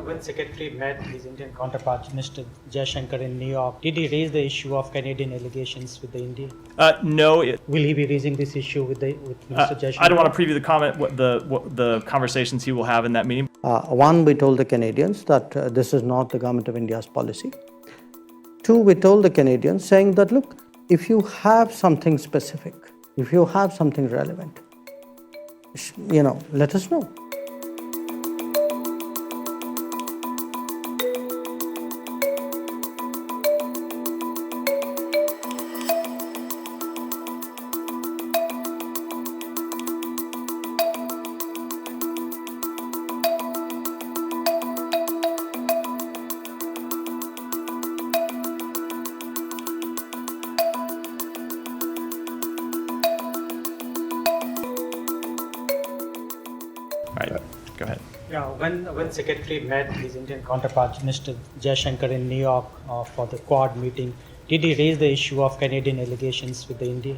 when Secretary met his Indian counterpart, Mr. Jaishankar in New York, did he raise the issue of Canadian allegations with the India? No. Will he be raising this issue with Mr. Jaishankar? I don't want to preview what the conversations he will have in that meeting. One, we told the Canadians that this is not the government of India's policy. Two, we told the Canadians saying that, look, if you have something specific, if you have something relevant, let us know. All right, go ahead. Yeah, when Secretary met his Indian counterpart, Mr. Jaishankar in New York for the Quad meeting, did he raise the issue of Canadian allegations with the India?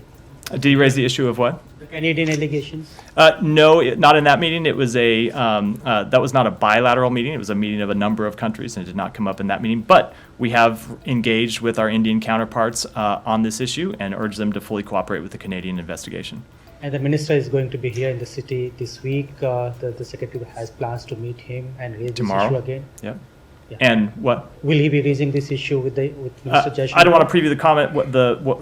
Did he raise the issue of what? The Canadian allegations? No, not in that meeting. It was that was not a bilateral meeting. It was a meeting of a number of countries, and it did not come up in that meeting. But we have engaged with our Indian counterparts on this issue and urged them to fully cooperate with the Canadian investigation. And the minister is going to be here in the city this week. The secretary has plans to meet him and raise Tomorrow. this issue again. Yeah. Yeah. And what? Will he be raising this issue with Mr. Jaishankar? I don't want to preview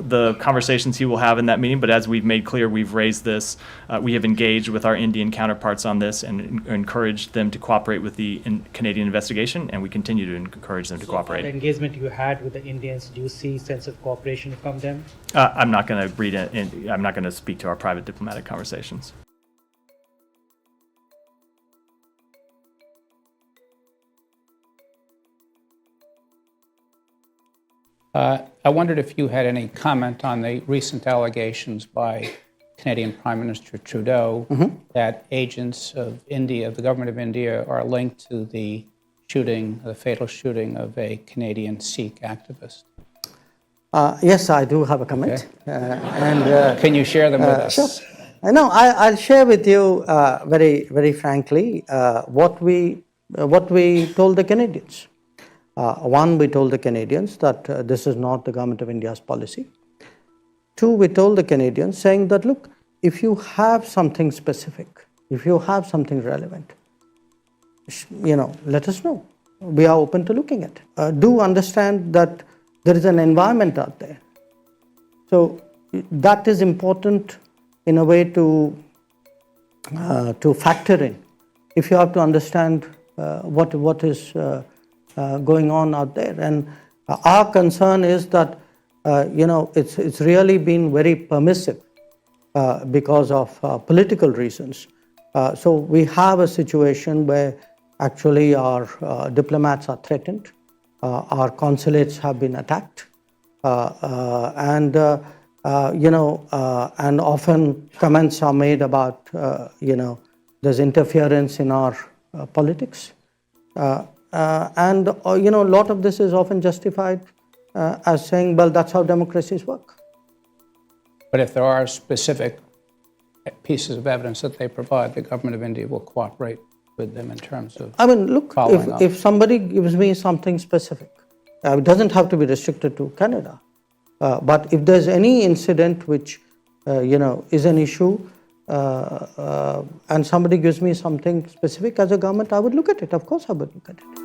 the conversations he will have in that meeting, but as we've made clear, we've raised this. We have engaged with our Indian counterparts on this and encouraged them to cooperate with the Canadian investigation, and we continue to encourage them to cooperate. The engagement you had with the Indians, do you see sense of cooperation from them? I'm not going to I'm not going to speak to our private diplomatic conversations. I wondered if you had any comment on the recent allegations by Canadian Prime Minister Trudeau that agents of India, the government of India, are linked to the fatal shooting of a Canadian Sikh activist. Yes, I do have a comment. Okay. Can you share them with us? Sure. I'll share with you very, very frankly what we told the Canadians. One, we told the Canadians that this is not the government of India's policy. Two, we told the Canadians saying that, look, if you have something specific, if you have something relevant, let us know. We are open to looking at it. Do understand that there is an environment out there. So that is important in a way to factor in. If you have to understand what is going on out there. And our concern is that, it's really been very permissive because of political reasons. So we have a situation where actually our diplomats are threatened, our consulates have been attacked, and often comments are made about, there's interference in our politics. And a lot of this is often justified as saying, well, that's how democracies work. But if there are specific pieces of evidence that they provide, the government of India will cooperate with them in terms of look, following up. If somebody gives me something specific, it doesn't have to be restricted to Canada. But if there's any incident which, is an issue, and somebody gives me something specific as a government, I would look at it. Of course I would look at it.